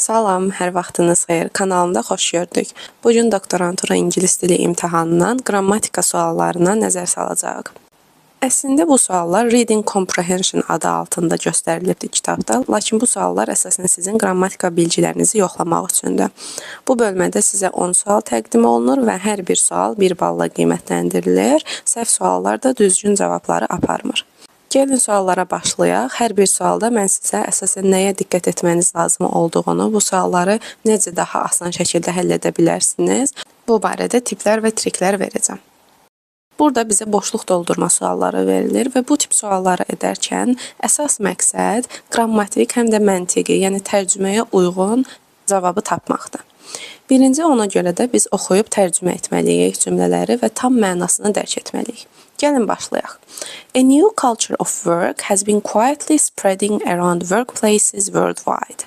Salam, hər vaxtınız xeyir. Kanalımda xoş gördük. Bugün doktorantura ingilis dili imtahanından qrammatika suallarına nəzər salacağıq. Əslində bu suallar Reading Comprehension adı altında göstərilibdi kitabda, lakin bu suallar əsasən sizin qrammatika bilgilərinizi yoxlamaq üçündür. Bu bölmədə sizə 10 sual təqdim olunur və hər bir sual 1 balla qiymətləndirilir. Səhv suallar da düzgün cavabları aparmır. Gəlin suallara başlayaq. Hər bir sualda mən sizə əsasən nəyə diqqət etməniz lazım olduğunu, bu sualları necə daha asan şəkildə həll edə bilərsiniz, bu barədə tiplər və triklər verəcəm. Burada bizə boşluq doldurma sualları verilir və bu tip sualları edərkən əsas məqsəd qrammatik həm də məntiqi, yəni tərcüməyə uyğun cavabı tapmaqdır. Birinci ona görə də biz oxuyub tərcümə etməliyik cümlələri və tam mənasını dərk etməliyik. Gəlin başlayaq. A new culture of work has been quietly spreading around workplaces worldwide.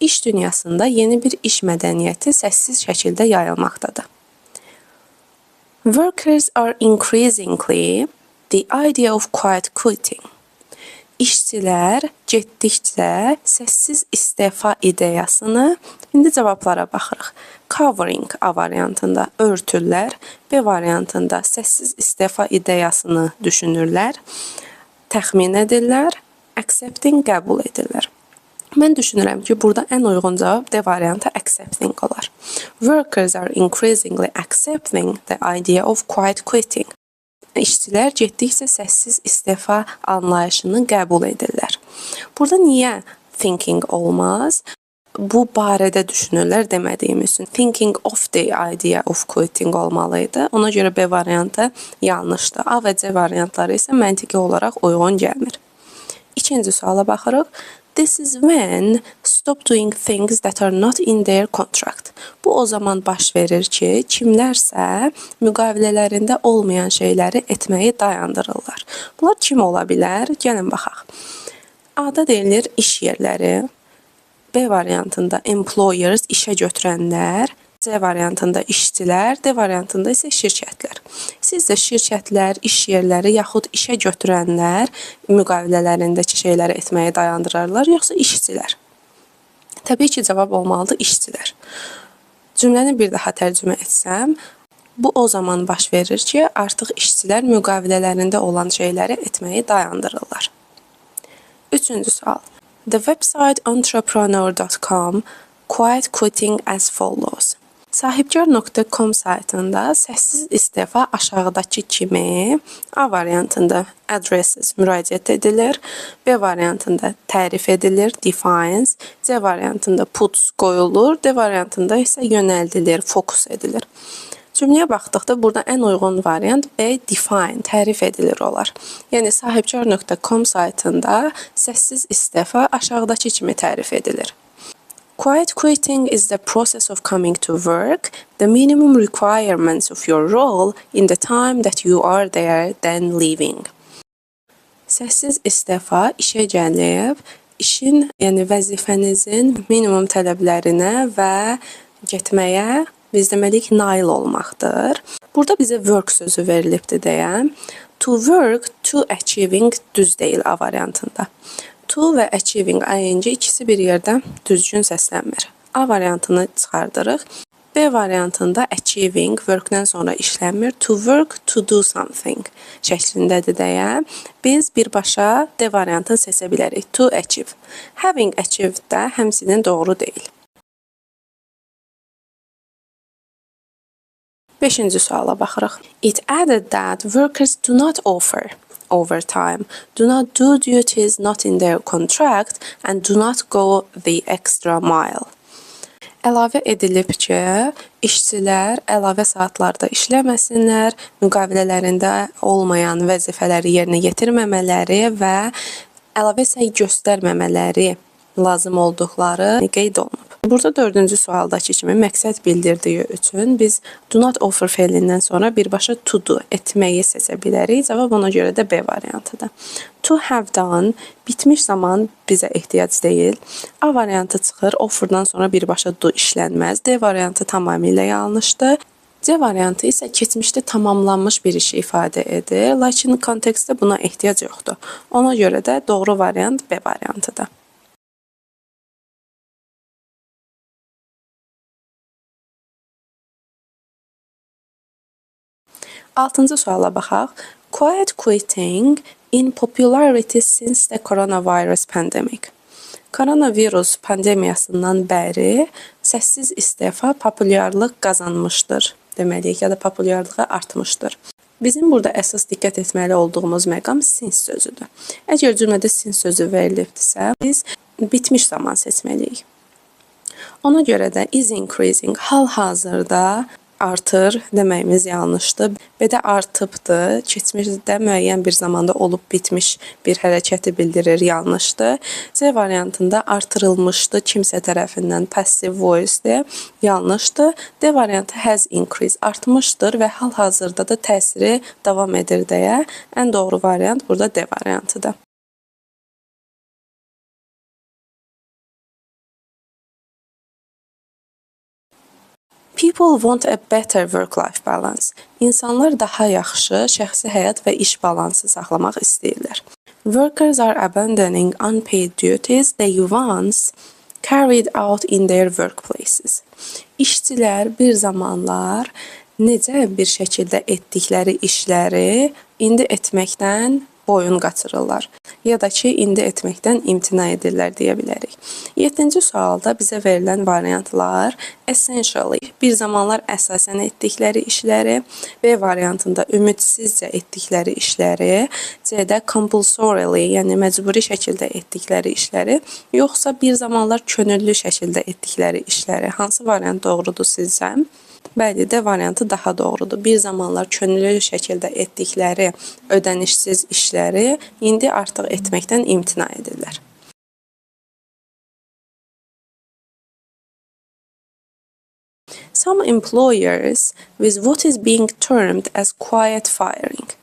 İş dünyasında yeni bir iş mədəniyyəti səssiz şəkildə yayılmaqdadır. Workers are increasingly the idea of quiet quitting. İşçilər getdikcə səssiz istefa ideyasını, indi cavablara baxırıq. Covering A variantında örtürlər, B variantında səssiz istefa ideyasını düşünürlər, təxmin edirlər, accepting qəbul edirlər. Mən düşünürəm ki, burada ən uyğun cavab D variantı accepting olar. Workers are increasingly accepting the idea of quiet quitting. İşçilər getdikcə səssiz istefa anlayışını qəbul edirlər. Burada niyə thinking olmaz? Bu barədə düşünürlər demədiyim üçün. Thinking of the idea of quitting olmalıydı. Ona görə B variantı yanlışdır. A və C variantları isə məntiqi olaraq uyğun gəlmir. İkinci suala baxırıq. This is when stop doing things that are not in their contract. Bu o zaman baş verir ki, kimlərsə müqavilələrində olmayan şeyləri etməyi dayandırırlar. Bunlar kim ola bilər? Gəlin baxaq. A-da deyilir iş yerləri, B variantında employers işə götürənlər, C variantında işçilər, D variantında isə şirkətlər. Sizcə şirkətlər, iş yerləri yaxud işə götürənlər müqavilələrindəki şeyləri etməyi dayandırarlar, yoxsa işçilər? Təbii ki, cavab olmalıdır işçilər. Cümləni bir daha tərcümə etsəm, bu o zaman baş verir ki, artıq işçilər müqavilələrində olan şeyləri etməyi dayandırırlar. Üçüncü sual. The website entrepreneur.com quiet quitting as follows. Sahibkar.com saytında səssiz istefa aşağıdakı kimi A variantında addresses müraciət edilir, B variantında tərif edilir, defines, C variantında puts qoyulur, D variantında isə yönəldilir, fokus edilir. Cümləyə baxdıqda burada ən uyğun variant B define, tərif edilir olar. Yəni sahibkar.com saytında səssiz istefa aşağıdakı kimi tərif edilir. Quiet quitting is the process of coming to work, the minimum requirements of your role in the time that you are there, then leaving. Səssiz istefa işə gəlib, işin, yəni vəzifənizin minimum tələblərinə və getməyə biz deməliyik nail olmaqdır. Burada bizə work sözü verilibdir deyəm. To work, to achieving düz deyil A variantında. To və achieving ing ikisi bir yerdə düzgün səslənmir. A variantını çıxardırıq. B variantında achieving workdən sonra işlənmir. To work, to do something şəklindədir deyəm. Biz birbaşa D variantını seçə bilərik. To achieve. Having achieved də həmçinin doğru deyil. Beşinci suala baxırıq. It added that workers do not offer overtime, do not do duties not in their contract, and do not go the extra mile. Əlavə edilib ki, işçilər əlavə saatlarda işləməsinlər, müqavilələrində olmayan vəzifələri yerinə yetirməmələri və əlavə səy göstərməmələri lazım olduqları qeyd olunub. Burada dördüncü sualdakı kimi məqsəd bildirdiyi üçün biz do not offer feilindən sonra birbaşa to do etməyi seçə bilərik. Cavab ona görə də B variantıdır. To have done bitmiş zaman bizə ehtiyac deyil. A variantı çıxır, offerdan sonra birbaşa do işlənməz. D variantı tamamilə yanlışdır. C variantı isə keçmişdə tamamlanmış bir işi ifadə edir, lakin kontekstdə buna ehtiyac yoxdur. Ona görə də doğru variant B variantıdır. 6-cı suala baxaq. Quiet quitting in popularity since the coronavirus pandemic. Koronavirus pandemiyasından bəri səssiz istefa populyarlıq qazanmışdır deməliyik, ya da populyarlığı artmışdır. Bizim burada əsas diqqət etməli olduğumuz məqam since sözüdür. Əgər cümlədə since sözü verilibdirsə, biz bitmiş zaman seçməliyik. Ona görə də is increasing hal-hazırda artır deməyimiz yanlışdır. B-də artıbdır, keçmişdə müəyyən bir zamanda olub bitmiş bir hərəkəti bildirir, yanlışdır. C variantında artırılmışdı kimsə tərəfindən, passive voice-dir, yanlışdır. D variantı has increased, artmışdır və hal-hazırda da təsiri davam edir deyə ən doğru variant burada D variantıdır. People want a better work-life balance. İnsanlar daha yaxşı şəxsi həyat və iş balansı saxlamaq istəyirlər. Workers are abandoning unpaid duties they once carried out in their workplaces. İşçilər bir zamanlar necə bir şəkildə etdikləri işləri indi etməkdən boyun qaçırırlar. Ya da ki, indi etməkdən imtina edirlər deyə bilərik. 7-ci sualda bizə verilən variantlar essentially, bir zamanlar əsasən etdikləri işləri, B variantında ümidsizcə etdikləri işləri, C-də compulsorily, yəni məcburi şəkildə etdikləri işləri, yoxsa bir zamanlar könüllü şəkildə etdikləri işləri. Hansı variant doğrudur sizcə? Bəli, D variantı daha doğrudur. Bir zamanlar könüllü şəkildə etdikləri ödənişsiz işləri indi artıq etməkdən imtina edirlər. Some employers with what is being termed as quiet firing.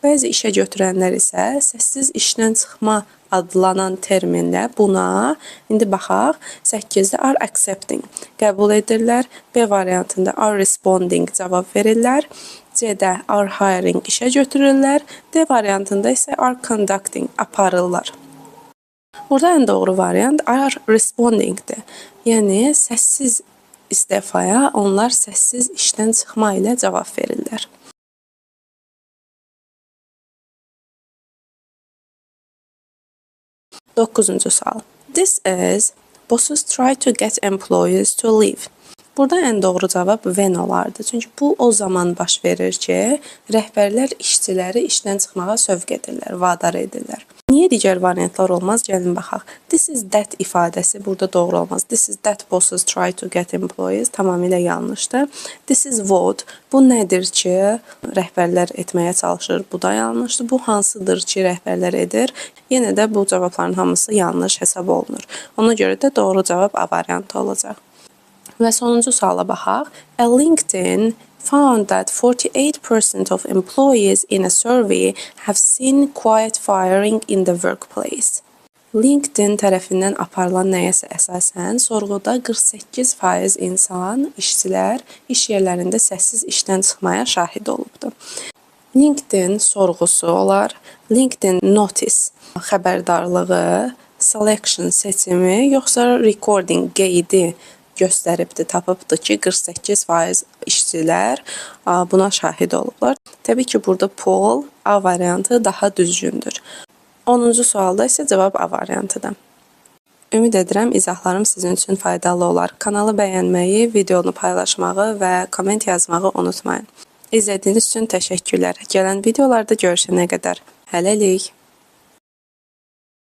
Bəzi işə götürənlər isə səssiz işdən çıxma adlanan terminlə buna, indi baxaq, 8-də are accepting, qəbul edirlər, B variantında are responding, cavab verirlər, C-də are hiring, işə götürürlər, D variantında isə are conducting, aparırlar. Burada ən doğru variant are responding-dir, yəni səssiz istefaya onlar səssiz işdən çıxma ilə cavab verirlər. 9-cu sual. This is, bosses try to get employees to leave. Burada ən doğru cavab when olardı. Çünki bu o zaman baş verir ki, rəhbərlər işçiləri işdən çıxmağa sövq edirlər, vadar edirlər. Niyə digər variantlar olmaz? Gəlin baxaq. This is that ifadəsi burada doğru olmaz. This is that bosses try to get employees tamamilə yanlışdır. This is what, bu nədir ki, rəhbərlər etməyə çalışır, bu da yanlışdır. Bu hansıdır ki, rəhbərlər edir? Yenə də bu cavabların hamısı yanlış hesab olunur. Ona görə də doğru cavab A variantı olacaq. Və sonuncu suala baxaq. A LinkedIn found that 48% of employees in a survey have seen quiet firing in the workplace. LinkedIn tərəfindən aparılan nəyəsə əsasən sorğuda 48% insan, işçilər iş yerlərində səssiz işdən çıxmaya şahid olubdur. LinkedIn sorğusu olar, LinkedIn notice xəbərdarlığı, selection seçimi, yoxsa recording qeydi göstəribdir, tapıbdır ki, 48% işçilər buna şahid olublar. Təbii ki, burada poll A variantı daha düzgündür. 10-cu sualda isə cavab A variantıdır. Ümid edirəm, izahlarım sizin üçün faydalı olar. Kanalı bəyənməyi, videonu paylaşmağı və komment yazmağı unutmayın. İzlədiyiniz üçün təşəkkürlər. Gələn videolarda görüşənə qədər. Hələlik.